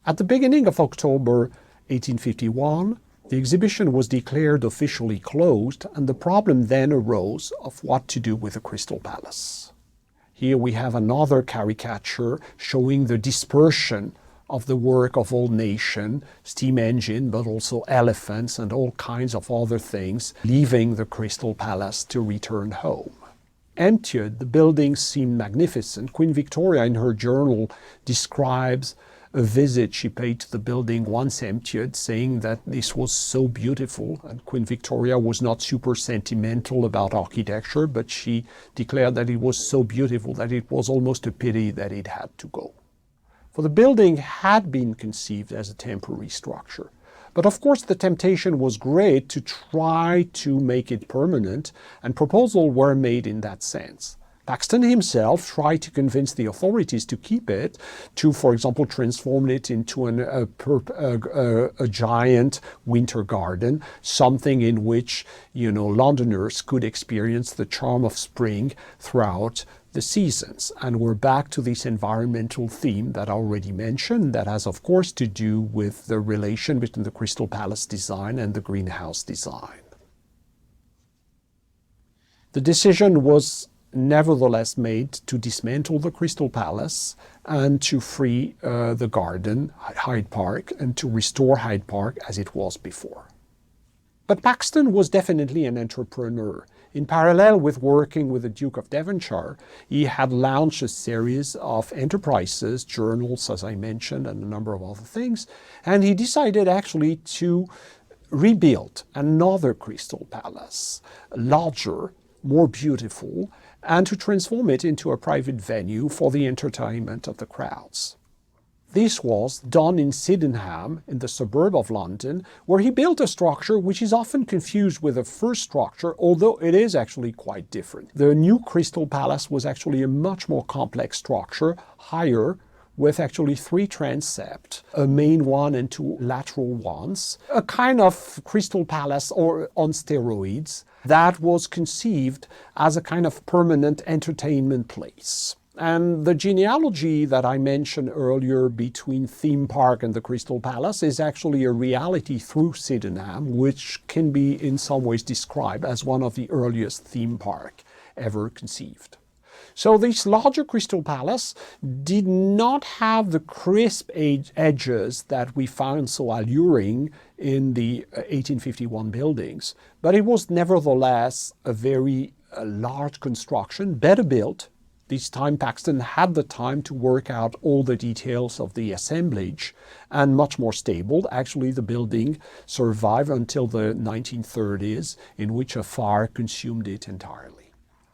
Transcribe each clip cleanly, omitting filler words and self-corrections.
At the beginning of October 1851, the exhibition was declared officially closed, and the problem then arose of what to do with the Crystal Palace. Here we have another caricature showing the dispersion of the work of all nations, steam engine, but also elephants and all kinds of other things, leaving the Crystal Palace to return home. Emptied, the buildings seemed magnificent. Queen Victoria in her journal describes a visit she paid to the building once emptied, saying that this was so beautiful. And Queen Victoria was not super sentimental about architecture, but she declared that it was so beautiful that it was almost a pity that it had to go. For the building had been conceived as a temporary structure. But of course the temptation was great to try to make it permanent, and proposals were made in that sense. Paxton himself tried to convince the authorities to keep it, to, for example, transform it into a giant winter garden, something in which, Londoners could experience the charm of spring throughout the seasons. And we're back to this environmental theme that I already mentioned, that has, of course, to do with the relation between the Crystal Palace design and the greenhouse design. The decision was nevertheless made to dismantle the Crystal Palace and to free the garden, Hyde Park, and to restore Hyde Park as it was before. But Paxton was definitely an entrepreneur. In parallel with working with the Duke of Devonshire, he had launched a series of enterprises, journals, as I mentioned, and a number of other things, and he decided actually to rebuild another Crystal Palace, larger, more beautiful, and to transform it into a private venue for the entertainment of the crowds. This was done in Sydenham, in the suburb of London, where he built a structure which is often confused with the first structure, although it is actually quite different. The new Crystal Palace was actually a much more complex structure, higher, with actually 3 transepts, a main one and 2 lateral ones, a kind of Crystal Palace or on steroids that was conceived as a kind of permanent entertainment place. And the genealogy that I mentioned earlier between Theme Park and the Crystal Palace is actually a reality through Sydenham, which can be in some ways described as one of the earliest theme parks ever conceived. So this larger Crystal Palace did not have the crisp edges that we found so alluring in the 1851 buildings, but it was nevertheless a very large construction, better built. This time Paxton had the time to work out all the details of the assemblage, and much more stable. Actually, the building survived until the 1930s, in which a fire consumed it entirely.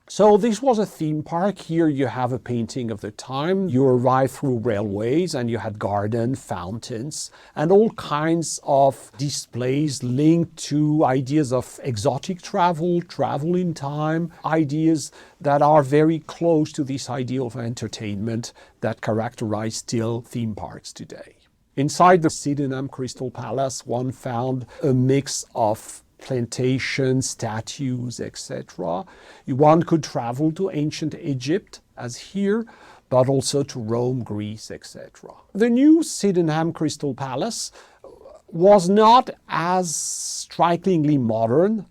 So this was a theme park. Here you have a painting of the time. You arrived through railways and you had garden, fountains, and all kinds of displays linked to ideas of exotic travel, travel in time, ideas that are very close to this idea of entertainment that characterize still theme parks today. Inside the Sydenham Crystal Palace, one found a mix of plantations, statues, etc. One could travel to ancient Egypt, as here, but also to Rome, Greece, etc. The new Sydenham Crystal Palace was not as strikingly modern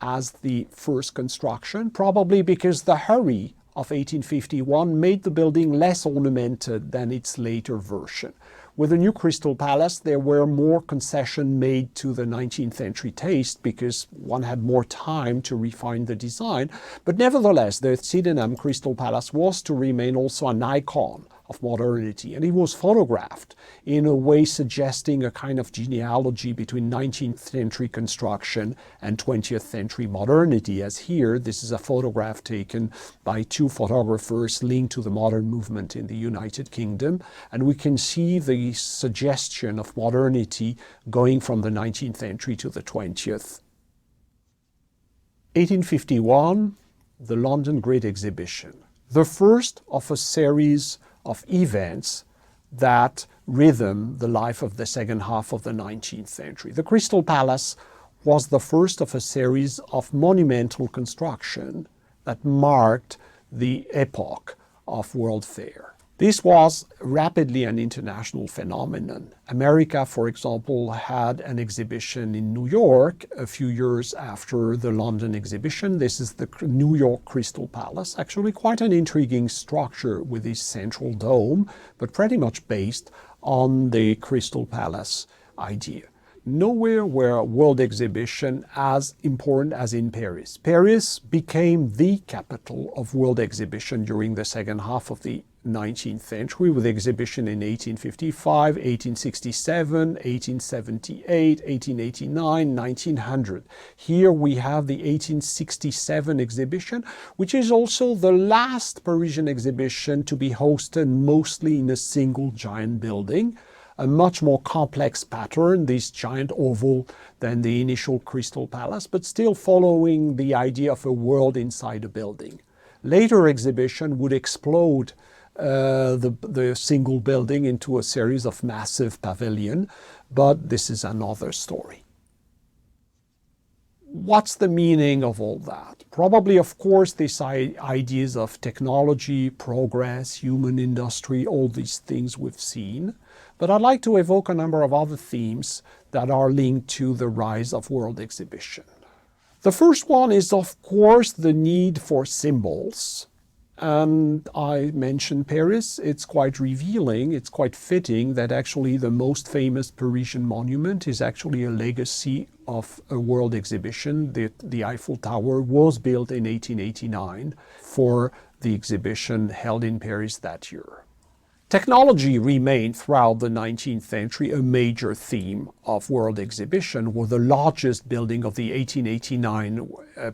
as the first construction, probably because the hurry of 1851 made the building less ornamented than its later version. With the new Crystal Palace, there were more concessions made to the 19th century taste because one had more time to refine the design. But nevertheless, the Sydenham Crystal Palace was to remain also an icon of modernity. And it was photographed in a way suggesting a kind of genealogy between 19th century construction and 20th century modernity. As here, this is a photograph taken by 2 photographers linked to the modern movement in the United Kingdom. And we can see the suggestion of modernity going from the 19th century to the 20th. 1851, the London Great Exhibition. The first of a series of events that rhythm the life of the second half of the 19th century. The Crystal Palace was the first of a series of monumental construction that marked the epoch of World Fair. This was rapidly an international phenomenon. America, for example, had an exhibition in New York a few years after the London exhibition. This is the New York Crystal Palace, actually quite an intriguing structure with this central dome, but pretty much based on the Crystal Palace idea. Nowhere were a world exhibition as important as in Paris. Paris became the capital of world exhibition during the second half of the 19th century, with exhibition in 1855, 1867, 1878, 1889, 1900. Here we have the 1867 exhibition, which is also the last Parisian exhibition to be hosted mostly in a single giant building. A much more complex pattern, this giant oval, than the initial Crystal Palace, but still following the idea of a world inside a building. Later exhibition would explode the single building into a series of massive pavilions, but this is another story. What's the meaning of all that? Probably, of course, these ideas of technology, progress, human industry, all these things we've seen. But I'd like to evoke a number of other themes that are linked to the rise of world exhibition. The first one is, of course, the need for symbols. And I mentioned Paris. It's quite revealing, it's quite fitting that actually the most famous Parisian monument is actually a legacy of a world exhibition. The Eiffel Tower was built in 1889 for the exhibition held in Paris that year. Technology remained throughout the 19th century a major theme of world exhibition, where the largest building of the 1889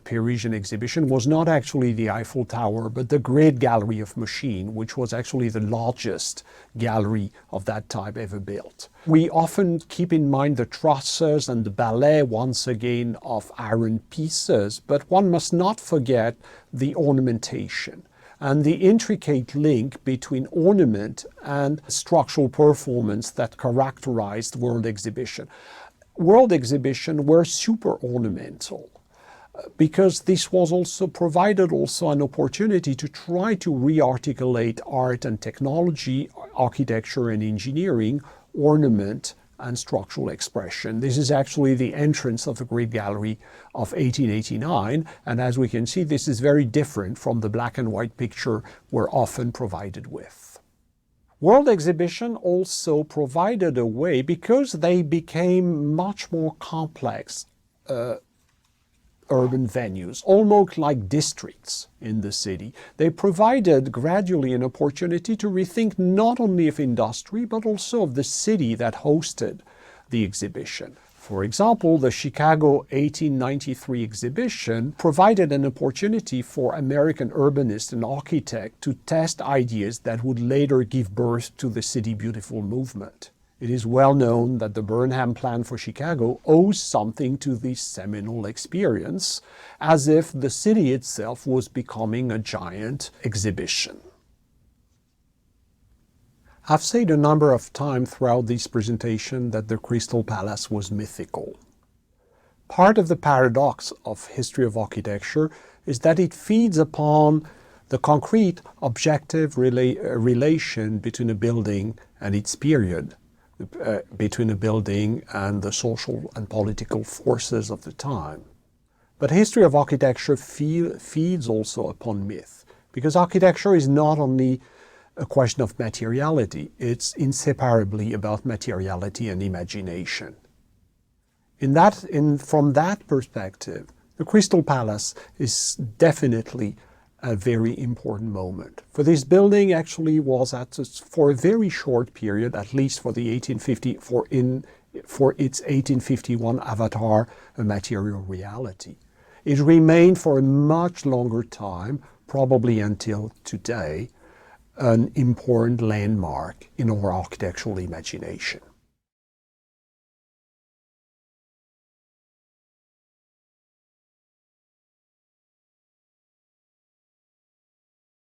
Parisian exhibition was not actually the Eiffel Tower, but the Great Gallery of Machine, which was actually the largest gallery of that type ever built. We often keep in mind the trusses and the ballet, once again, of iron pieces, but one must not forget the ornamentation and the intricate link between ornament and structural performance that characterized world exhibition. World exhibition were super ornamental because this was also provided an opportunity to try to re-articulate art and technology, architecture and engineering, ornament and structural expression. This is actually the entrance of the Great Gallery of 1889, and as we can see, this is very different from the black and white picture we're often provided with. World exhibition also provided a way, because they became much more complex urban venues, almost like districts in the city. They provided gradually an opportunity to rethink not only of industry, but also of the city that hosted the exhibition. For example, the Chicago 1893 exhibition provided an opportunity for American urbanists and architects to test ideas that would later give birth to the City Beautiful movement. It is well known that the Burnham Plan for Chicago owes something to this seminal experience, as if the city itself was becoming a giant exhibition. I've said a number of times throughout this presentation that the Crystal Palace was mythical. Part of the paradox of history of architecture is that it feeds upon the concrete, objective relation between a building and its period, between a building and the social and political forces of the time. But history of architecture feeds also upon myth, because architecture is not only a question of materiality, it's inseparably about materiality and imagination. From that perspective, the Crystal Palace is definitely a very important moment. For this building actually was for a very short period, at least for the 1850, for its 1851 avatar, a material reality. It remained for a much longer time, probably until today, an important landmark in our architectural imagination.